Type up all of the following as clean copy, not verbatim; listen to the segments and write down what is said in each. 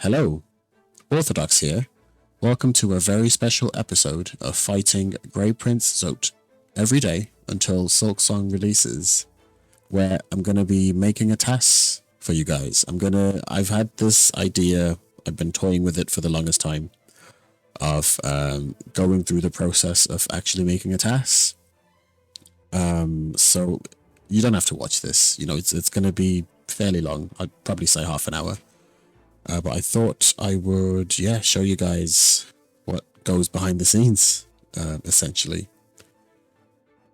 Hello, Orthodox here. Welcome to a very special episode of fighting Grey Prince Zote every day until Silksong releases, where I'm going to be making a task for you guys. I've had this idea, I've been toying with it for the longest time, of going through the process of actually making a task. So you don't have to watch this, it's going to be fairly long. I'd probably say half an hour. But I thought I would, show you guys what goes behind the scenes, essentially.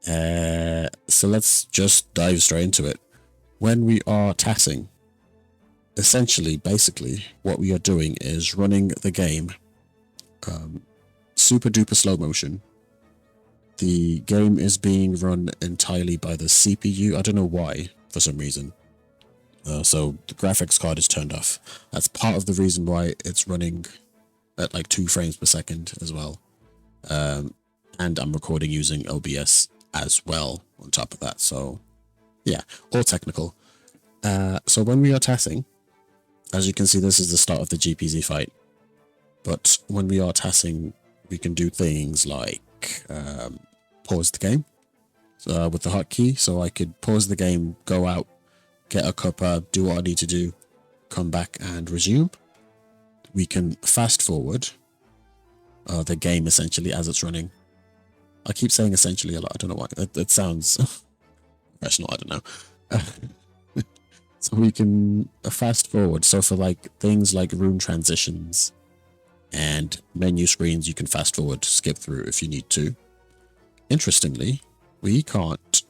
So let's just dive straight into it. When we are tasking, basically, what we are doing is running the game super duper slow motion. The game is being run entirely by the CPU. I don't know why, for some reason. So the graphics card is turned off. That's part of the reason why it's running at like 2 frames per second as well. And I'm recording using OBS as well on top of that. So yeah, all technical. So when we are tasking, as you can see, this is the start of the GPZ fight. But when we are tasking, we can do things like pause the game with the hotkey. So I could pause the game, go out, get a cuppa, do what I need to do, come back and resume. We can fast forward the game essentially as it's running. I keep saying essentially a lot. I don't know why. It sounds professional. I don't know. So we can fast forward. So for like things like room transitions and menu screens, you can fast forward, skip through if you need to. Interestingly, we can't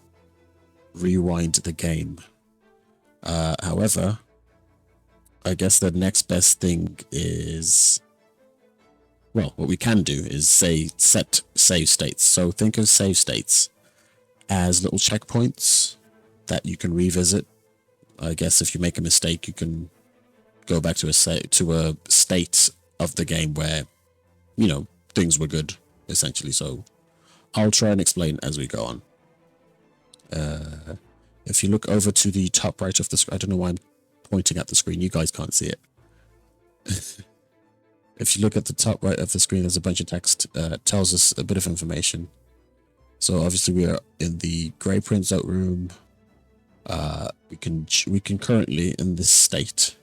rewind the game. However, I guess the next best thing is, well, what we can do is set save states. So think of save states as little checkpoints that you can revisit. I guess if you make a mistake, you can go back to a state of the game where, things were good, essentially. So I'll try and explain as we go on. If you look over to the top right of the screen, I don't know why I'm pointing at the screen. You guys can't see it. If you look at the top right of the screen, there's a bunch of text. Tells us a bit of information. So obviously we are in the Grey Prince Zote room. We can currently, in this state,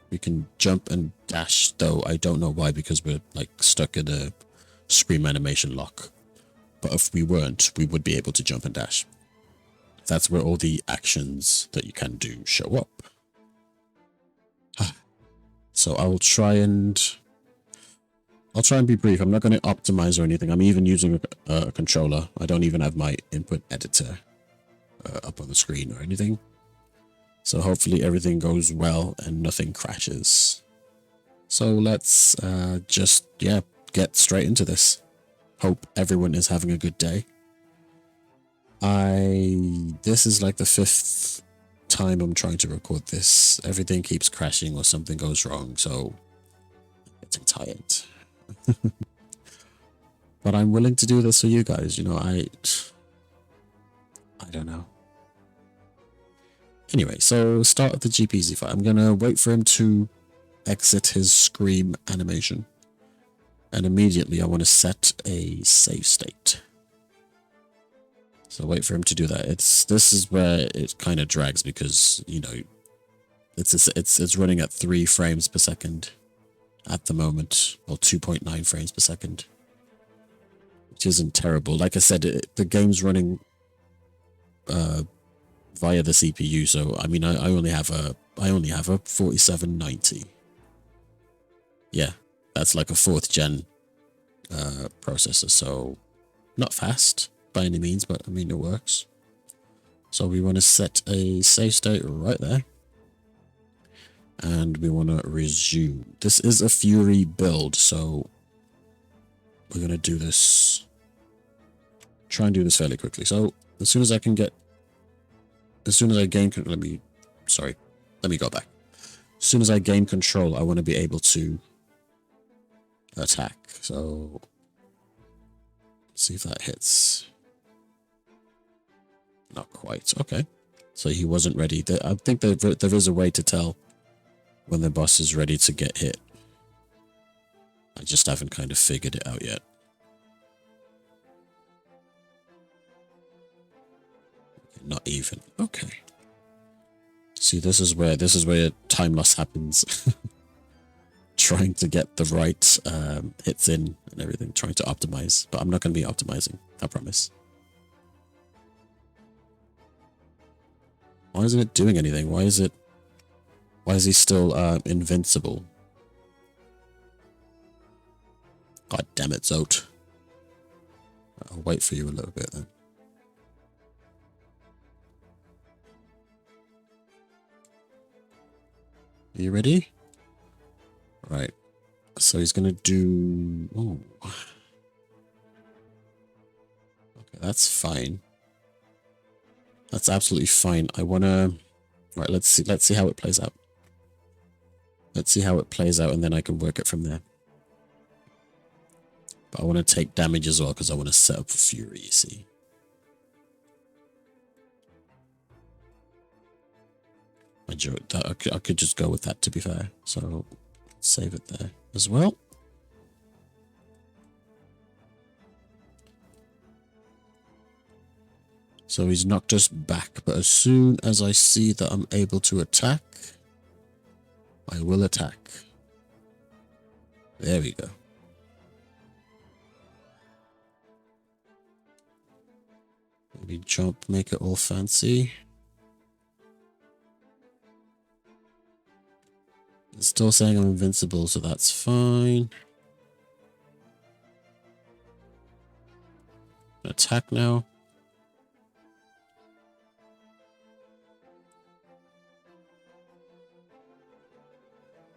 we can jump and dash, though I don't know why, because we're like stuck in a screen animation lock. But if we weren't, we would be able to jump and dash. That's where all the actions that you can do show up. So I will try and be brief. I'm not going to optimize or anything. I'm even using a controller. I don't even have my input editor up on the screen or anything. So hopefully everything goes well and nothing crashes. So let's just get straight into this. Hope everyone is having a good day. This is like the 5th time I'm trying to record this. Everything keeps crashing or something goes wrong, so I'm getting tired. But I'm willing to do this for you guys. I don't know. Anyway, so start of the GPZ fight. I'm gonna wait for him to exit his scream animation, and immediately I want to set a save state. So wait for him to do that. This is where it kind of drags because it's running at 3 frames per second at the moment, or 2.9 frames per second, which isn't terrible. Like I said, the game's running via the CPU. So I mean, I only have a 4790. Yeah, that's like a 4th gen processor. So not fast by any means, but I mean it works. So we want to set a save state right there, and we want to resume. This is a Fury build, so we're going to do this, try and do this fairly quickly. So as soon as I gain, let me go back. As soon as I gain control, I want to be able to attack. So let's see if that hits. Not quite. Okay. So he wasn't ready. I think there is a way to tell when the boss is ready to get hit. I just haven't kind of figured it out yet. Not even. Okay. See, this is where time loss happens. Trying to get the right hits in and everything, trying to optimize, but I'm not going to be optimizing, I promise. Why isn't it doing anything? Why is he still invincible? God damn it, Zote. I'll wait for you a little bit then. Are you ready? Right. So he's gonna do... Oh. Okay, that's fine. That's absolutely fine. I wanna... Right, let's see how it plays out. Let's see how it plays out, and then I can work it from there. But I want to take damage as well, because I want to set up for Fury, you see. I joke that I could just go with that, to be fair. So, save it there as well. So he's knocked us back, but as soon as I see that I'm able to attack, I will attack. There we go. Maybe jump, make it all fancy. It's still saying I'm invincible, so that's fine. Attack now.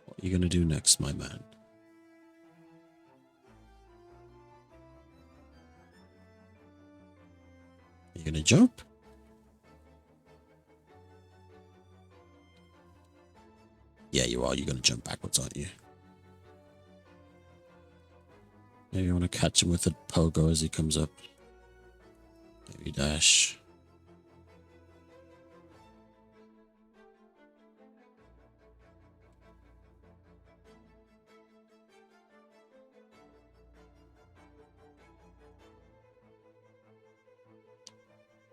What are you gonna do next, my man? Are you gonna jump? Yeah, you are. You're gonna jump backwards, aren't you? Maybe you want to catch him with a pogo as he comes up. Maybe dash.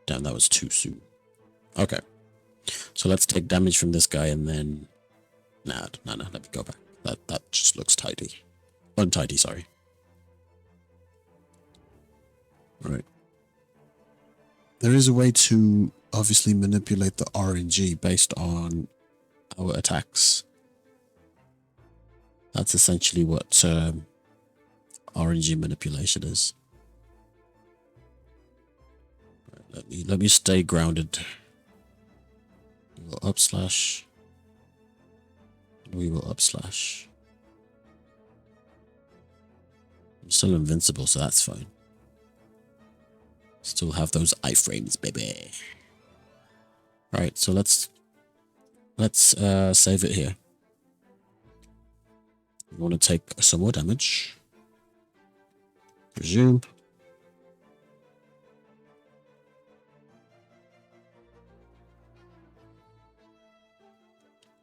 Damn, that was too soon. Okay. So let's take damage from this guy and then... Nah, let me go back. That just looks tidy. Untidy, sorry. Right. There is a way to obviously manipulate the RNG based on our attacks. That's essentially what RNG manipulation is. Right, let me stay grounded. We will up slash. We will up slash. I'm still invincible, so that's fine. Still have those iframes, baby. Right, so let's save it here. We want to take some more damage. Resume.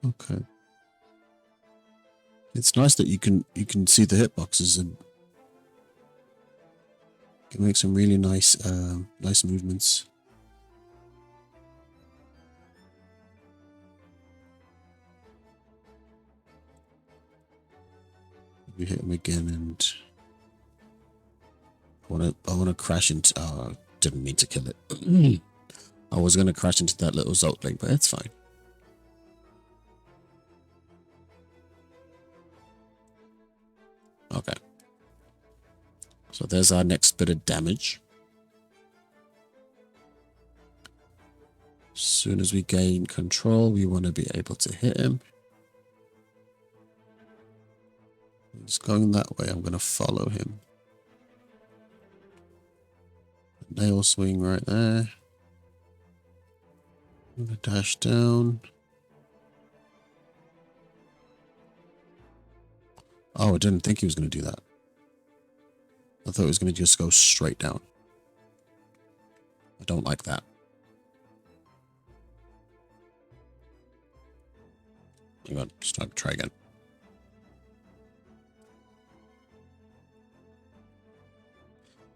Okay. It's nice that you can see the hitboxes and you can make some really nice nice movements. We hit him again and I wanna crash into didn't mean to kill it. I was gonna crash into that little Zote link, but it's fine. Okay. So there's our next bit of damage. As soon as we gain control, we want to be able to hit him. He's going that way. I'm going to follow him. Nail swing right there. I'm going to dash down. Oh, I didn't think he was going to do that. I thought he was going to just go straight down. I don't like that. Hang on, try again.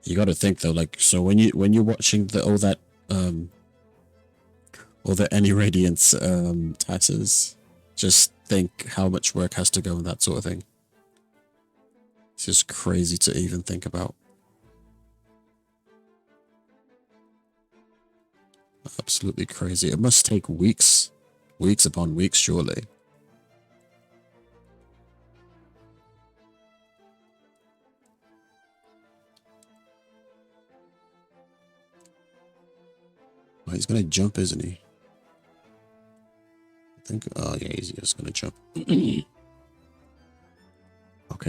You got to think though, like, so when you're watching all the any radiance tatters, just think how much work has to go in that sort of thing. It's just crazy to even think about. Absolutely crazy. It must take weeks upon weeks, surely. Oh, he's gonna jump, isn't he? I think. Oh yeah, he's just gonna jump. Okay,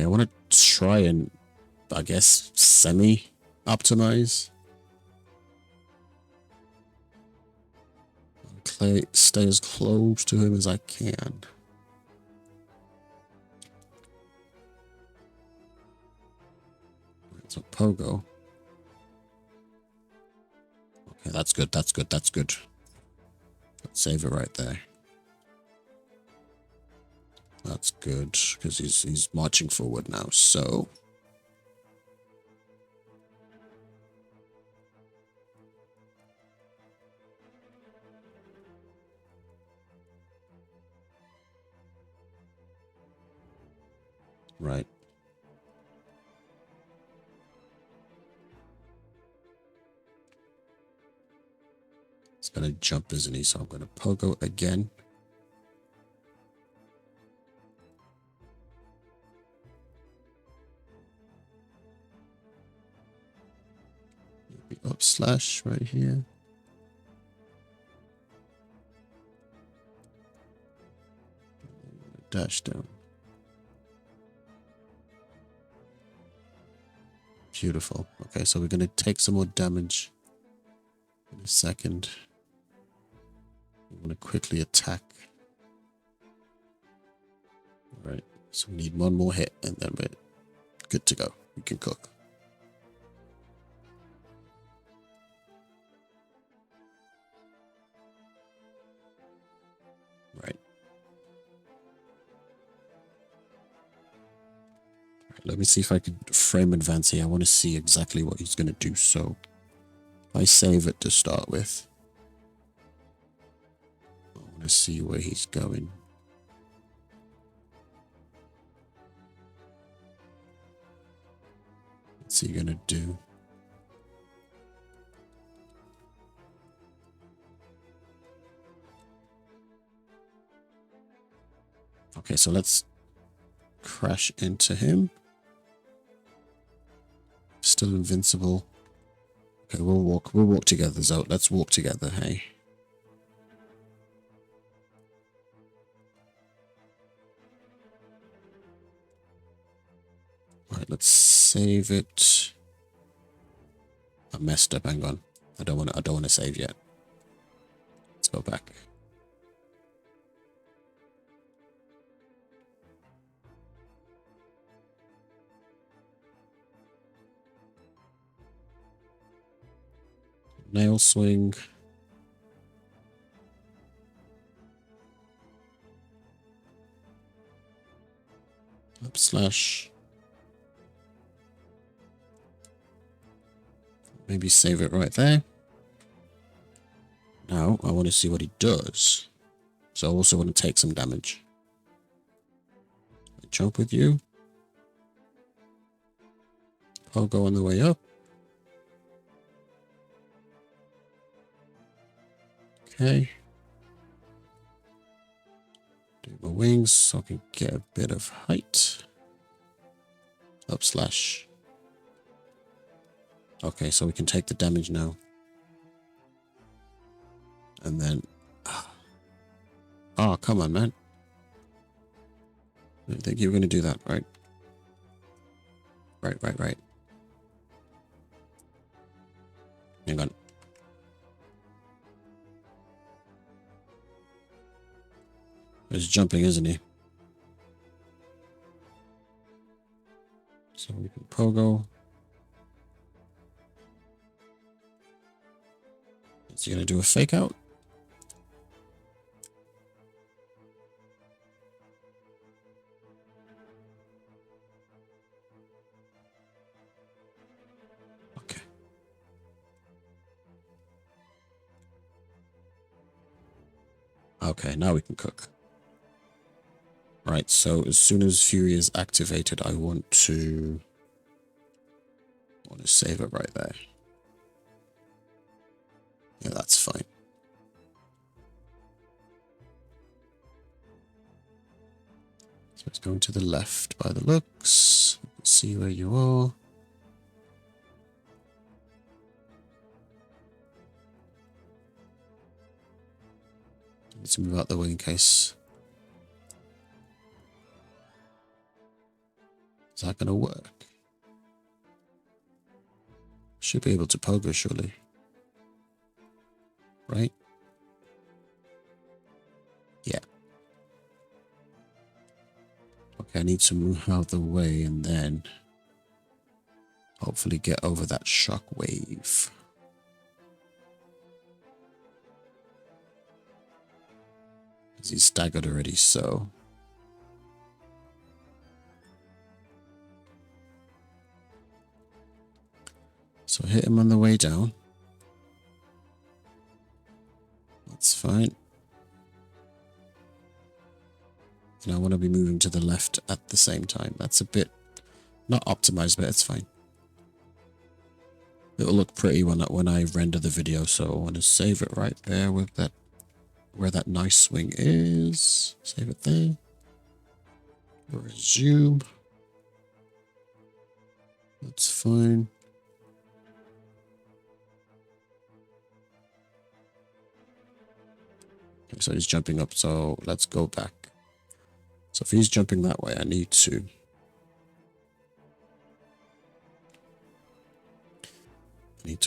I want to try and, I guess, semi-optimize. Stay as close to him as I can. It's a pogo. Okay, that's good. That's good. That's good. Let's save it right there. That's good because he's marching forward now. So right. He's gonna jump, isn't he? So I'm gonna pogo again. Maybe up slash right here. Dash down. Beautiful. Okay, so we're gonna take some more damage in a second. I'm gonna quickly attack. All right, so we need one more hit and then we're good to go. We can cook. Right. Let me see if I can frame advance here. I want to see exactly what he's going to do. So I save it to start with. I want to see where he's going. What's he going to do? Okay, so let's crash into him. Still invincible. Okay, we'll walk together, Zote. Let's walk together, hey. Right, let's save it. I messed up, hang on. I don't want to save yet. Let's go back. Nail swing. Up slash. Maybe save it right there. Now I want to see what he does. So I also want to take some damage. I jump with you. I'll go on the way up. Okay. Do my wings so I can get a bit of height. Up slash. Okay, so we can take the damage now. And then... Oh, come on, man. I didn't think you were going to do that, right? Right. Hang on. He's jumping, isn't he? So we can pogo. Is he going to do a fake out? Okay, now we can cook. Right, so as soon as Fury is activated, I want to save it right there. Yeah, that's fine. So it's going to the left by the looks. Let's see where you are. Let's move out the way in case. Is that going to work? Should be able to pogo, surely. Right? Yeah. Okay, I need to move out of the way and then hopefully get over that shock wave. Because he's staggered already, so. So hit him on the way down. That's fine. And I want to be moving to the left at the same time. That's a bit not optimized, but it's fine. It'll look pretty when I render the video, so I want to save it right there with that where that nice swing is. Save it there. Resume. That's fine. Okay, so he's jumping up, so let's go back. So if he's jumping that way, I need to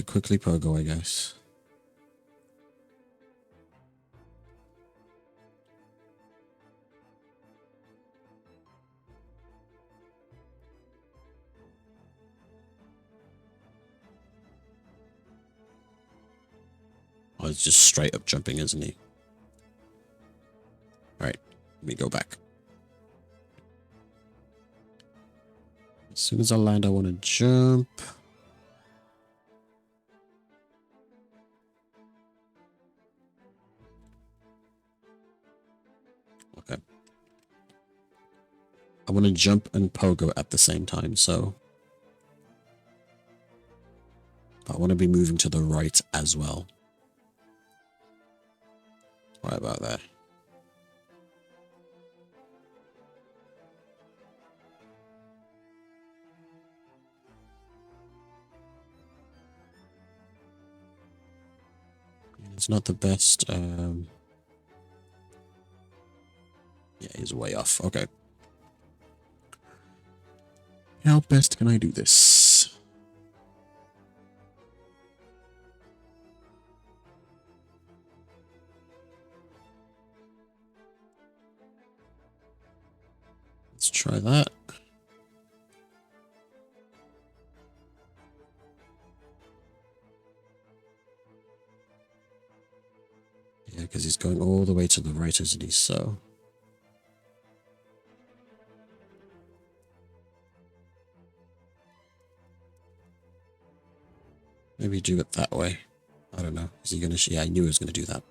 quickly pogo, I guess. Oh, it's just straight up jumping, isn't he? Alright, let me go back. As soon as I land, I want to jump. Okay. I want to jump and pogo at the same time, so I want to be moving to the right as well. Right about there. It's not the best. Yeah, he's way off. Okay. How best can I do this? Let's try that. Yeah, because he's going all the way to the right, isn't he? So. Maybe do it that way. I don't know. Is he going to... Yeah, I knew he was going to do that.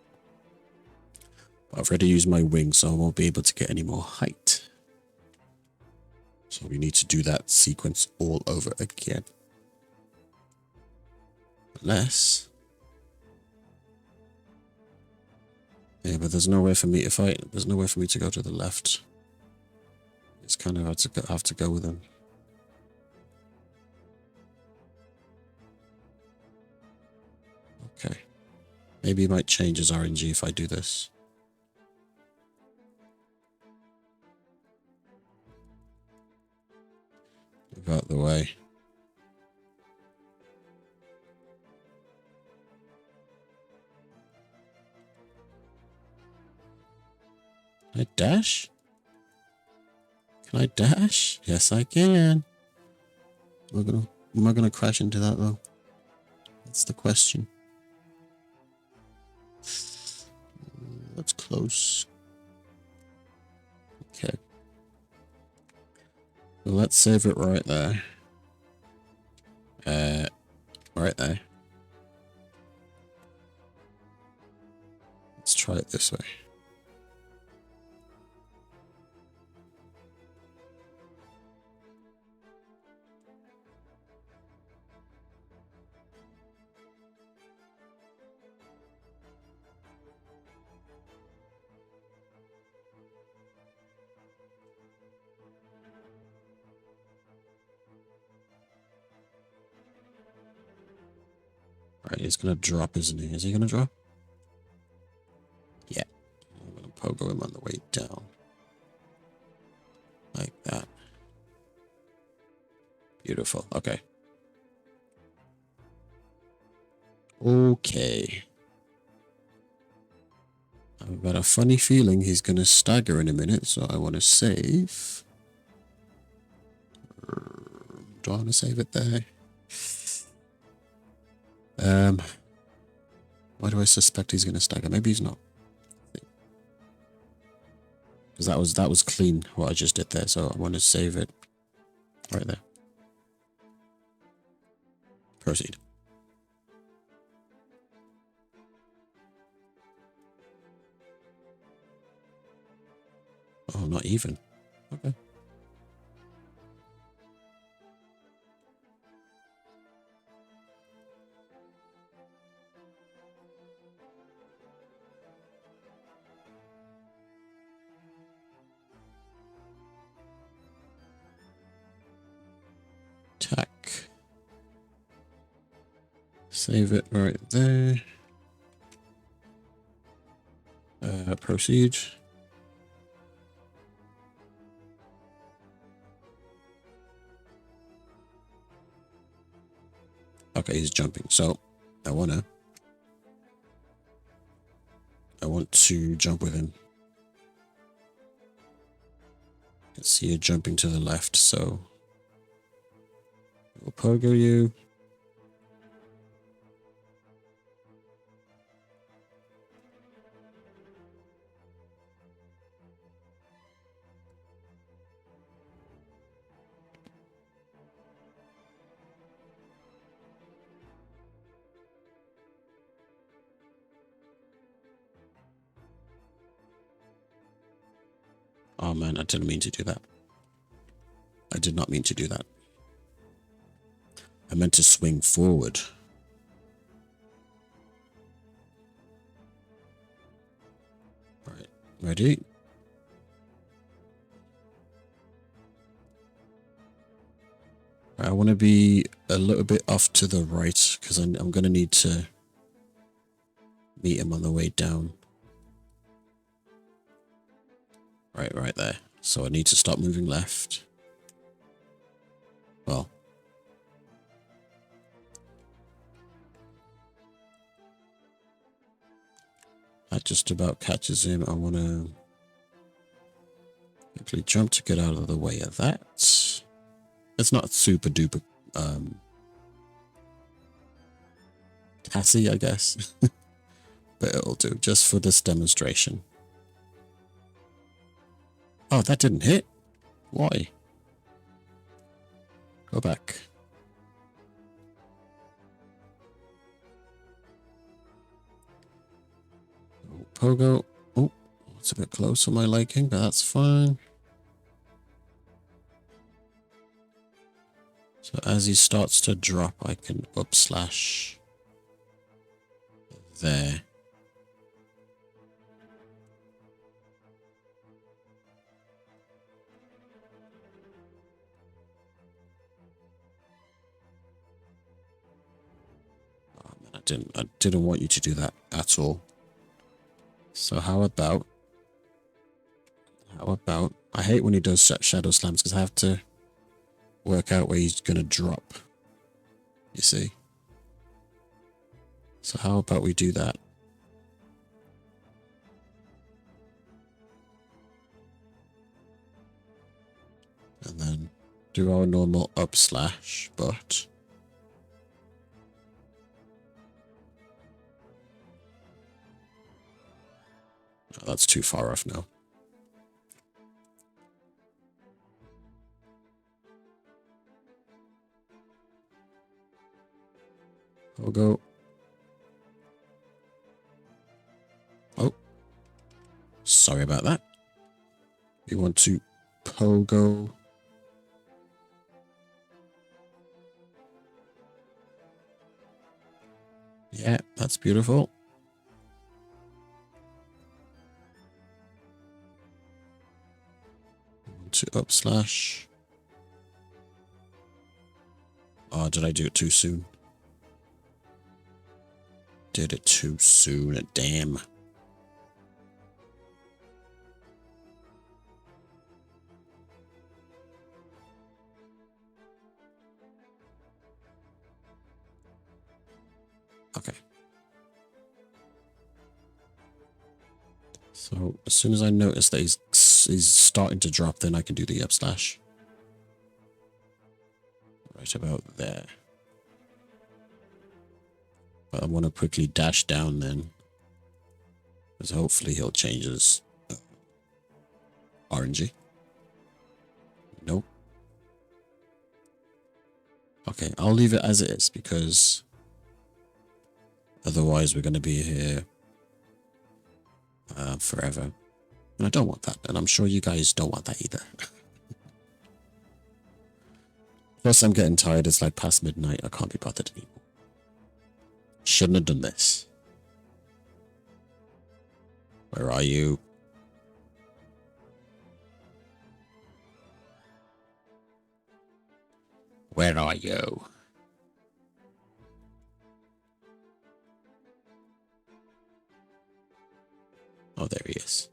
But I've already used my wing, so I won't be able to get any more height. So we need to do that sequence all over again. Unless... Yeah, but there's nowhere for me to fight. There's nowhere for me to go to the left. It's kind of have to go with him. Okay. Maybe he might change his RNG if I do this. Move out the way. Can I dash? Can I dash? Yes, I can. Am I gonna crash into that though? That's the question. That's close. Okay. So let's save it right there. Right there. Let's try it this way. Right, he's gonna drop, isn't he? Is he gonna drop? Yeah. I'm gonna pogo him on the way down. Like that. Beautiful. Okay. Okay. I've got a funny feeling he's gonna stagger in a minute, so I want to save. Do I want to save it there? Why do I suspect he's gonna stagger? Maybe he's not. Because that was clean what I just did there, so I want to save it right there. Proceed. Oh, not even. Okay. Tack. Save it right there. Proceed. Okay, he's jumping. So I want to jump with him. I see you jumping to the left, so we'll pogo you. Oh man, I didn't mean to do that. I did not mean to do that. I meant to swing forward. Right, ready? I want to be a little bit off to the right because I'm going to need to meet him on the way down. Right there. So I need to stop moving left. Well, that just about catches him. I want to quickly jump to get out of the way of that. It's not super duper tassy, I guess. But it'll do just for this demonstration. Oh, that didn't hit? Why? Go back. Oh, pogo. Oh, it's a bit close for my liking, but that's fine. So as he starts to drop, I can up slash there. Oh man, I didn't want you to do that at all. So how about I hate when he does shadow slams because I have to work out where he's gonna drop. You see? So how about we do that? And then do our normal up slash, but oh, that's too far off now. I'll go. Oh, sorry about that. We want to pogo. Yeah, that's beautiful. To up slash. Oh, did I do it too soon? Did it too soon, damn. Okay. So as soon as I notice that he's starting to drop, then I can do the up slash. Right about there. But I want to quickly dash down then, because hopefully he'll change his RNG. Nope. Okay, I'll leave it as it is, because otherwise we're going to be here forever. And I don't want that, and I'm sure you guys don't want that either. Plus, I'm getting tired. It's like past midnight. I can't be bothered anymore. Shouldn't have done this. Where are you? Where are you? Oh, there he is.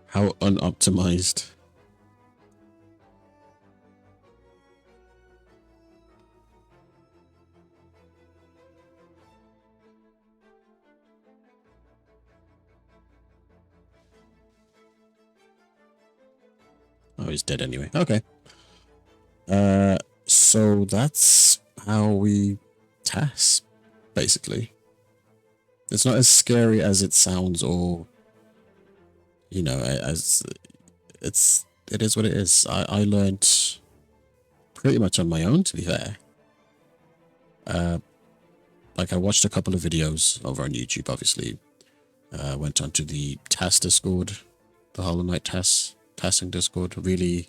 How unoptimized. Oh, he's dead anyway. Okay. So that's how we TAS, basically. It's not as scary as it sounds, or you know, as it is what it is. I learned pretty much on my own, to be fair. Like I watched a couple of videos over on YouTube, obviously. Went onto the TAS Discord, the Hollow Knight TASing Discord. Really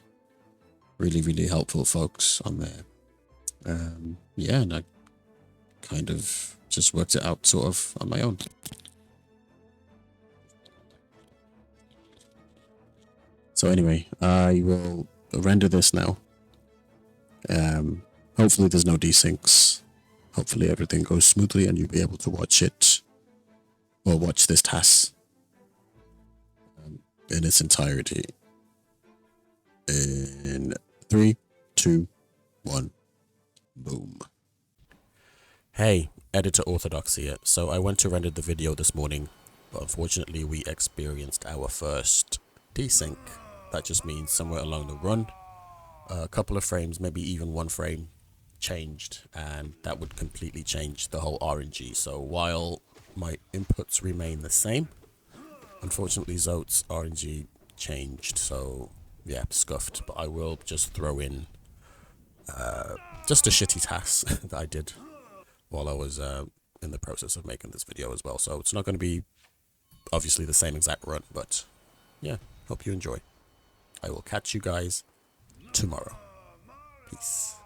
helpful folks on there. Yeah, and I kind of just worked it out sort of on my own. So anyway, I will render this now. Hopefully there's no desyncs. Hopefully everything goes smoothly and you'll be able to watch it, or watch this TAS in its entirety. In 3, 2, 1, boom. Hey, Editor Orthodox here. So I went to render the video this morning, but unfortunately we experienced our first desync. That just means somewhere along the run, a couple of frames, maybe even one frame changed, and that would completely change the whole RNG. So while my inputs remain the same, unfortunately Zote's RNG changed, so yeah, scuffed. But I will just throw in just a shitty TAS that I did while I was in the process of making this video as well. So it's not going to be obviously the same exact run, but yeah, hope you enjoy. I will catch you guys tomorrow. Peace.